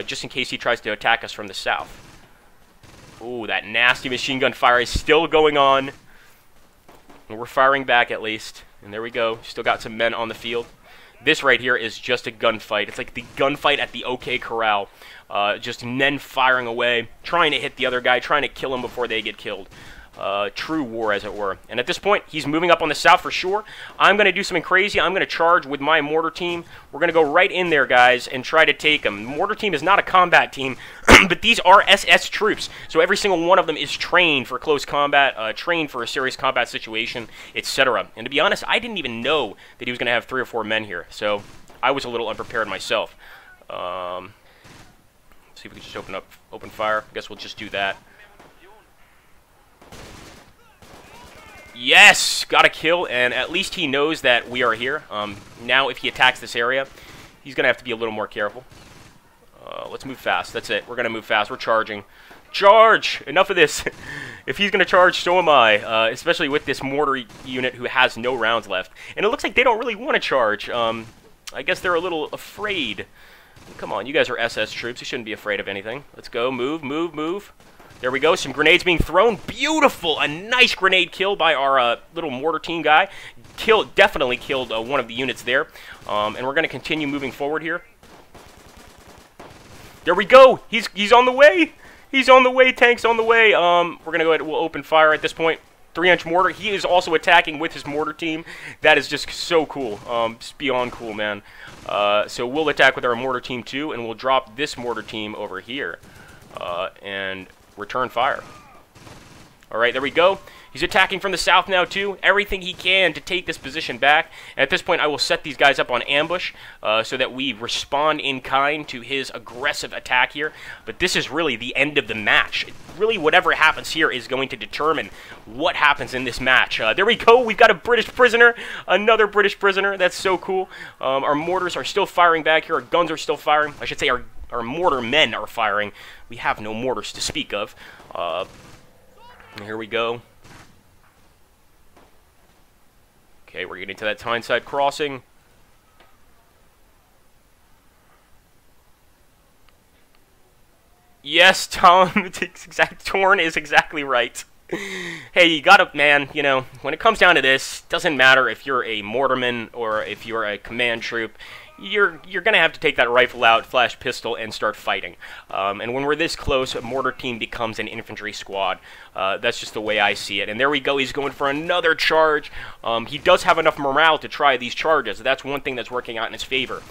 just in case he tries to attack us from the south. Ooh, that nasty machine gun fire is still going on. And we're firing back at least. And there we go. Still got some men on the field. This right here is just a gunfight. It's like the gunfight at the OK Corral. Just men firing away, trying to hit the other guy, trying to kill him before they get killed. true war, as it were. And at this point, he's moving up on the south for sure. I'm going to do something crazy. I'm going to charge with my mortar team. We're going to go right in there, guys, and try to take him. Mortar team is not a combat team, but these are SS troops. So every single one of them is trained for close combat, trained for a serious combat situation, etc. And to be honest, I didn't even know that he was going to have 3 or 4 men here. So I was a little unprepared myself. See if we can just open fire. I guess we'll just do that. Yes! Got a kill, and at least he knows that we are here. Now, if he attacks this area, he's going to have to be a little more careful. Let's move fast. That's it. We're going to move fast. We're charging. Charge! Enough of this. If he's going to charge, so am I. Especially with this mortar unit who has no rounds left. And it looks like they don't really want to charge. I guess they're a little afraid. Come on, you guys are SS troops. You shouldn't be afraid of anything. Let's go. Move, move, move. There we go. Some grenades being thrown. Beautiful. A nice grenade kill by our little mortar team guy. Definitely killed one of the units there. And we're going to continue moving forward here. There we go. He's on the way. He's on the way. Tank's on the way. We're going to go ahead. We'll open fire at this point. 3-inch mortar. He is also attacking with his mortar team. That is just so cool. Just beyond cool, man. So we'll attack with our mortar team too, and we'll drop this mortar team over here. And return fire. Alright, there we go. He's attacking from the south now, too. Everything he can to take this position back. And at this point, I will set these guys up on ambush so that we respond in kind to his aggressive attack here. But this is really the end of the match. Really, whatever happens here is going to determine what happens in this match. There we go. We've got a British prisoner. Another British prisoner. That's so cool. Our mortars are still firing back here. Our guns are still firing. I should say our mortar men are firing. We have no mortars to speak of. Here we go. Okay, we're getting to that Tyneside crossing. Yes, Tom, Torn is exactly right. Hey, you gotta, man, you know, when it comes down to this, doesn't matter if you're a mortarman or if you're a command troop, you're gonna have to take that rifle out, flash pistol, and start fighting. And when we're this close, a mortar team becomes an infantry squad. That's just the way I see it. And there we go, he's going for another charge. He does have enough morale to try these charges. That's one thing that's working out in his favor.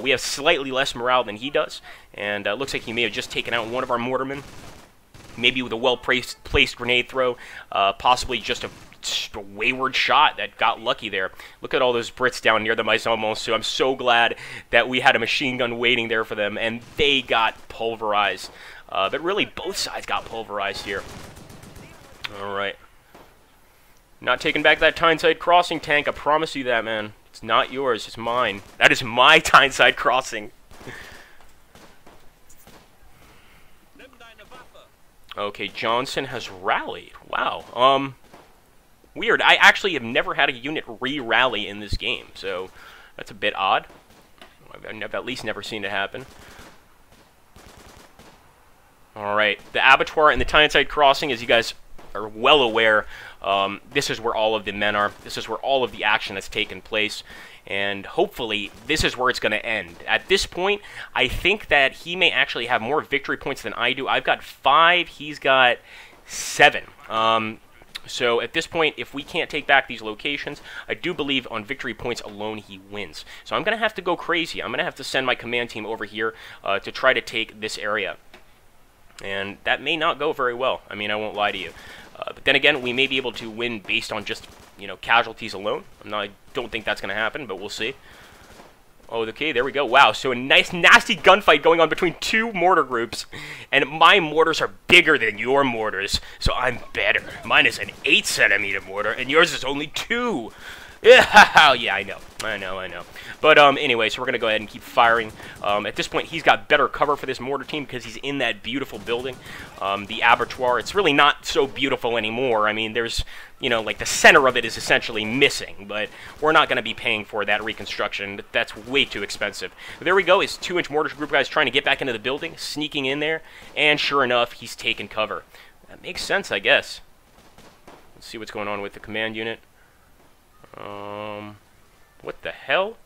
We have slightly less morale than he does, and it looks like he may have just taken out one of our mortarmen. Maybe with a well-placed grenade throw, possibly just a wayward shot that got lucky there. Look at all those Brits down near them. So I'm so glad that we had a machine gun waiting there for them, and they got pulverized. But really, both sides got pulverized here. All right. Not taking back that Tyneside crossing tank. I promise you that, man. It's not yours. It's mine. That is my Tyneside crossing. Okay, Johnson has rallied. Wow. Weird. I actually have never had a unit re-rally in this game, so that's a bit odd. I've at least never seen it happen. Alright, the abattoir and the Tyneside crossing, as you guys are well aware, this is where all of the men are. This is where all of the action has taken place. And hopefully, this is where it's going to end. At this point, I think that he may actually have more victory points than I do. I've got 5. He's got 7. So at this point, if we can't take back these locations, I do believe on victory points alone he wins. So I'm going to have to go crazy. I'm going to have to send my command team over here to try to take this area. And that may not go very well. I mean, I won't lie to you. But then again, we may be able to win based on just, you know, casualties alone. I don't think that's going to happen, but we'll see. Oh, okay, there we go. Wow, so a nice, nasty gunfight going on between 2 mortar groups. And my mortars are bigger than your mortars, so I'm better. Mine is an 8-centimeter mortar, and yours is only 2. Yeah, yeah, I know. But anyway, so we're going to go ahead and keep firing. At this point, he's got better cover for this mortar team because he's in that beautiful building. The abattoir, it's really not so beautiful anymore. I mean, there's, you know, like the center of it is essentially missing, but we're not going to be paying for that reconstruction. That's way too expensive. But there we go. His 2-inch mortar group guys trying to get back into the building, sneaking in there, and sure enough, he's taken cover. That makes sense, I guess. Let's see what's going on with the command unit. What the hell?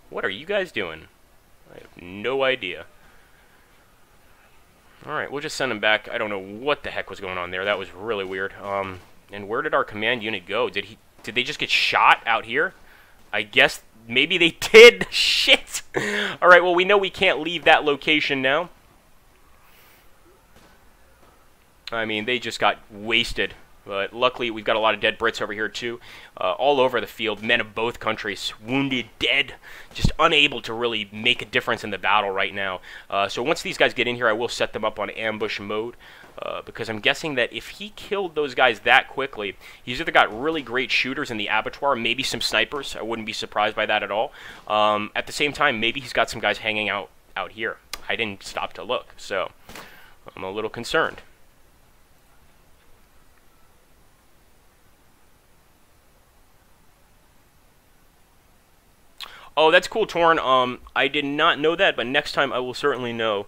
What are you guys doing? I have no idea. Alright, we'll just send him back. I don't know what the heck was going on there. That was really weird. And where did our command unit go? Did they just get shot out here? I guess maybe they did. Shit! Alright, well, we know we can't leave that location now. I mean, they just got wasted. But luckily, we've got a lot of dead Brits over here, too. All over the field, men of both countries. Wounded, dead, just unable to really make a difference in the battle right now. So once these guys get in here, I will set them up on ambush mode. Because I'm guessing that if he killed those guys that quickly, he's either got really great shooters in the abattoir, maybe some snipers. I wouldn't be surprised by that at all. At the same time, maybe he's got some guys hanging out here. I didn't stop to look, so I'm a little concerned. Oh, that's cool, Torn. I did not know that, but next time I will certainly know.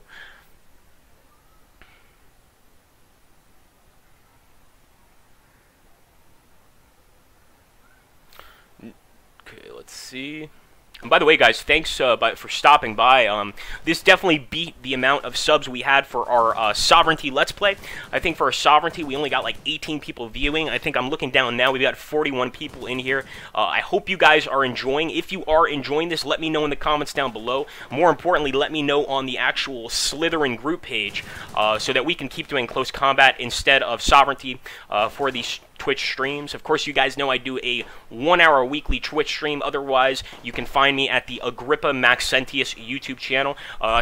Okay, let's see. And by the way, guys, thanks for stopping by. This definitely beat the amount of subs we had for our Sovereignty Let's Play. I think for our Sovereignty, we only got like 18 people viewing. I think I'm looking down now. We've got 41 people in here. I hope you guys are enjoying. If you are enjoying this, let me know in the comments down below. More importantly, let me know on the actual Slytherin group page so that we can keep doing close combat instead of Sovereignty for these Twitch streams. Of course, you guys know I do a 1-hour weekly Twitch stream. Otherwise, you can find me at the Agrippa Maxentius YouTube channel.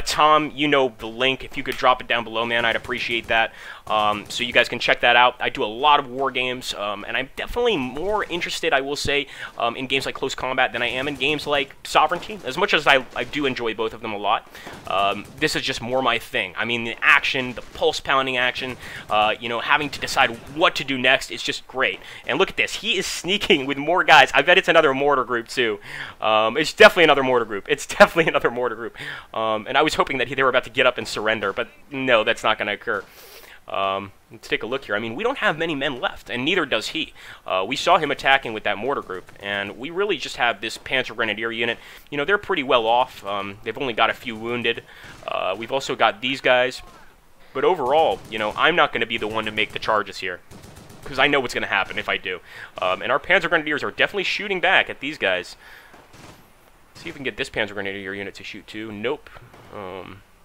Tom, you know the link. If you could drop it down below, man, I'd appreciate that. So you guys can check that out. I do a lot of war games, and I'm definitely more interested, I will say, in games like Close Combat than I am in games like Sovereignty. As much as I do enjoy both of them a lot, this is just more my thing. I mean, the action, the pulse-pounding action, you know, having to decide what to do next is just great. And look at this. He is sneaking with more guys. I bet it's another mortar group, too. It's definitely another mortar group. It's definitely another mortar group. And I was hoping that they were about to get up and surrender, but no, that's not going to occur. Let's take a look here. I mean, we don't have many men left, and neither does he. We saw him attacking with that mortar group, and we really just have this Panzer Grenadier unit. You know, they're pretty well off. They've only got a few wounded. We've also got these guys. But overall, you know, I'm not going to be the one to make the charges here, because I know what's going to happen if I do. And our Panzer Grenadiers are definitely shooting back at these guys. Let's see if we can get this Panzer Grenadier unit to shoot too. Nope.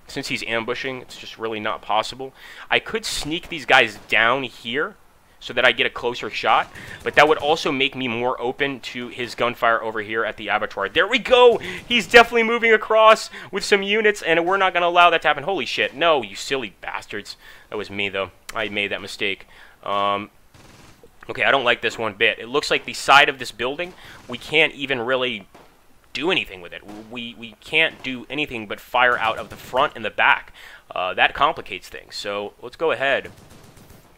Since he's ambushing, it's just really not possible. I could sneak these guys down here so that I get a closer shot, but that would also make me more open to his gunfire over here at the abattoir. There we go! He's definitely moving across with some units, and we're not going to allow that to happen. Holy shit. No, you silly bastards. That was me, though. I made that mistake. Okay, I don't like this one bit. It looks like the side of this building, we can't even really do anything with it. We can't do anything but fire out of the front and the back. That complicates things. So let's go ahead.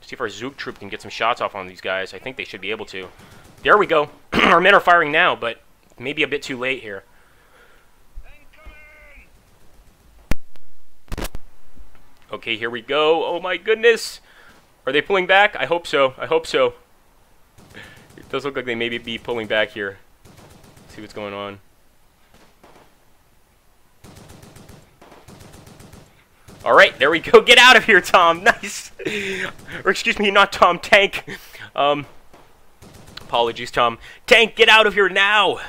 See if our Zook troop can get some shots off on these guys. I think they should be able to. There we go. Our men are firing now, but maybe a bit too late here. Okay, here we go. Oh my goodness. Are they pulling back? I hope so. I hope so. It does look like they may be pulling back here. Let's see what's going on. Alright, there we go. Get out of here, Tom. Nice. Or excuse me, not Tom, Tank. Apologies, Tom. Tank, get out of here now.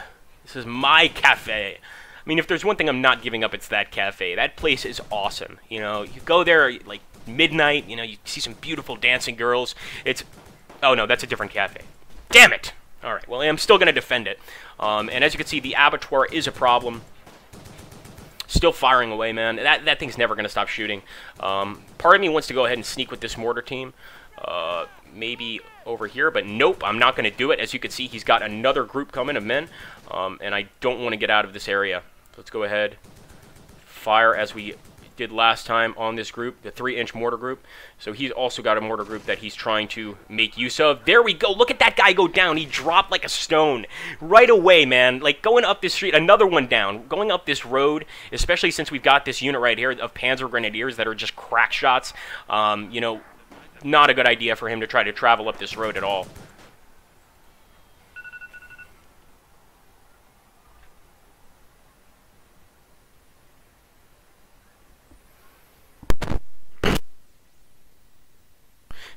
This is my cafe. I mean, if there's one thing I'm not giving up, it's that cafe. That place is awesome. You know, you go there like midnight, you know, you see some beautiful dancing girls. It's... Oh, no, that's a different cafe. Damn it. Alright, well, I'm still going to defend it. And as you can see, the abattoir is a problem. Still firing away, man. That thing's never going to stop shooting. Part of me wants to go ahead and sneak with this mortar team. Maybe over here, but nope, I'm not going to do it. As you can see, he's got another group coming of men, and I don't want to get out of this area. So let's go ahead. Fire as we did last time on this group, the 3-inch mortar group. So he's also got a mortar group that he's trying to make use of. There we go. Look at that guy go down. He dropped like a stone right away, man. Like going up this street, another one down. Going up this road, especially since we've got this unit right here of Panzer Grenadiers that are just crack shots. You know, not a good idea for him to try to travel up this road at all.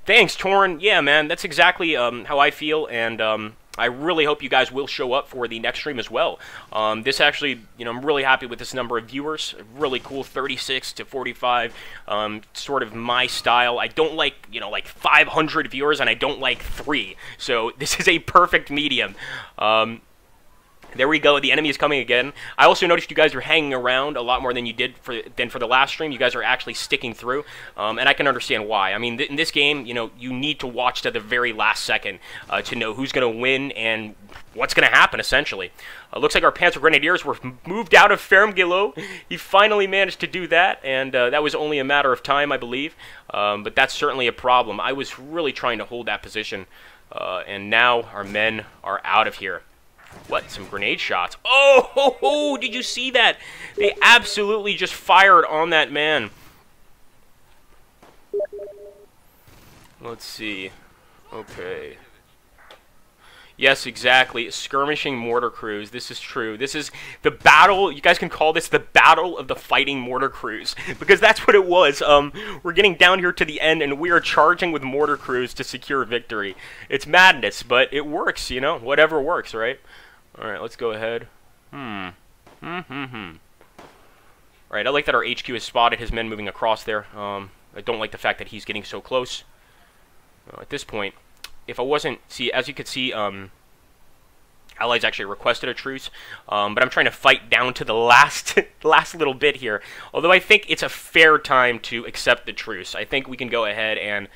Thanks, Torn. Yeah, man, that's exactly how I feel, and I really hope you guys will show up for the next stream as well. This actually, I'm really happy with this number of viewers. Really cool, 36 to 45, sort of my style. I don't like, like 500 viewers, and I don't like 3. So this is a perfect medium. There we go. The enemy is coming again. I also noticed you guys are hanging around a lot more than you did for the last stream. You guys are actually sticking through, and I can understand why. I mean, in this game, you need to watch to the very last second to know who's going to win and what's going to happen, essentially. Looks like our Panzer Grenadiers were moved out of Fermgelo. He finally managed to do that, and that was only a matter of time, I believe. But that's certainly a problem. I was really trying to hold that position, and now our men are out of here. What? Some grenade shots. Oh, ho, ho, did you see that? They absolutely just fired on that man. Let's see. Okay. Yes, exactly. Skirmishing mortar crews. This is true. This is the battle. You guys can call this the battle of the fighting mortar crews, because that's what it was. We're getting down here to the end, and we are charging with mortar crews to secure victory. It's madness, but it works, Whatever works, right? All right, let's go ahead. All right, I like that our HQ has spotted his men moving across there. I don't like the fact that he's getting so close. At this point, if I wasn't... See, as you could see, Allies actually requested a truce, but I'm trying to fight down to the last little bit here. Although I think it's a fair time to accept the truce. I think we can go ahead and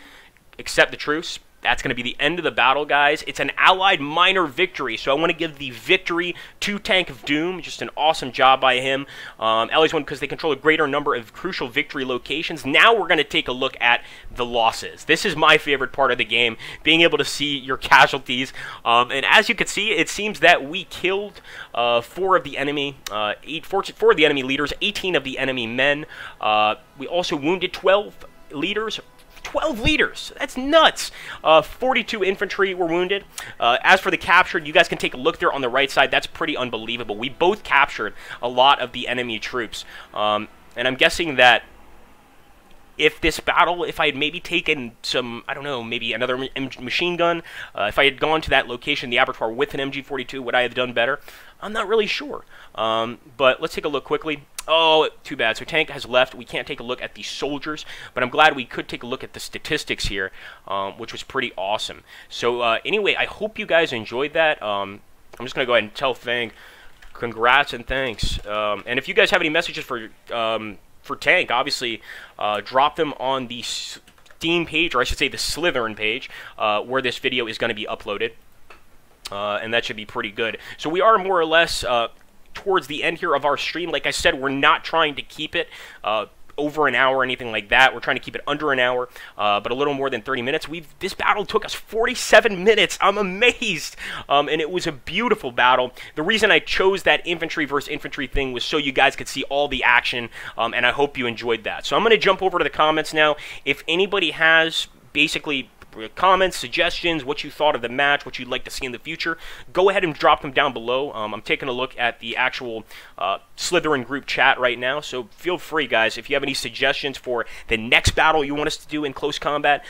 accept the truce. That's going to be the end of the battle, guys. It's an Allied minor victory, so I want to give the victory to Tank of Doom. Just an awesome job by him. Allies won because they control a greater number of crucial victory locations. Now we're going to take a look at the losses. This is my favorite part of the game, being able to see your casualties. And as you can see, it seems that we killed 4 of the enemy, 4 of the enemy leaders, 18 of the enemy men. We also wounded 12 leaders. 12 leaders. That's nuts. 42 infantry were wounded. As for the captured, you guys can take a look there on the right side. That's pretty unbelievable. We both captured a lot of the enemy troops. And I'm guessing that if this battle, if I had maybe taken some, I don't know, maybe another machine gun, if I had gone to that location, the abattoir, with an MG42, would I have done better? I'm not really sure. But let's take a look quickly. Oh, too bad. So Tank has left. We can't take a look at the soldiers, but I'm glad we could take a look at the statistics here, which was pretty awesome. So anyway, I hope you guys enjoyed that. I'm just going to go ahead and tell Fang congrats and thanks. And if you guys have any messages for Tank, obviously drop them on the Steam page, or I should say the Slytherin page, where this video is going to be uploaded. And that should be pretty good. So we are more or less towards the end here of our stream. Like I said, we're not trying to keep it over an hour or anything like that. We're trying to keep it under an hour, but a little more than 30 minutes. This battle took us 47 minutes. I'm amazed. And it was a beautiful battle. The reason I chose that infantry versus infantry thing was so you guys could see all the action, and I hope you enjoyed that. So I'm going to jump over to the comments now. If anybody has basically comments, suggestions, what you thought of the match, what you'd like to see in the future, go ahead and drop them down below. I'm taking a look at the actual Slytherin group chat right now, so feel free, guys, if you have any suggestions for the next battle you want us to do in close combat.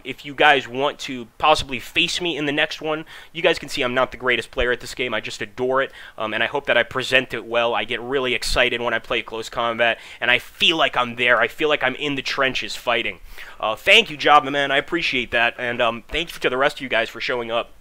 If you guys want to possibly face me in the next one, you guys can see I'm not the greatest player at this game. I just adore it, and I hope that I present it well. I get really excited when I play close combat, and I feel like I'm there. I feel like I'm in the trenches fighting. Thank you, Jobman, man. I appreciate that. And thank you to the rest of you guys for showing up.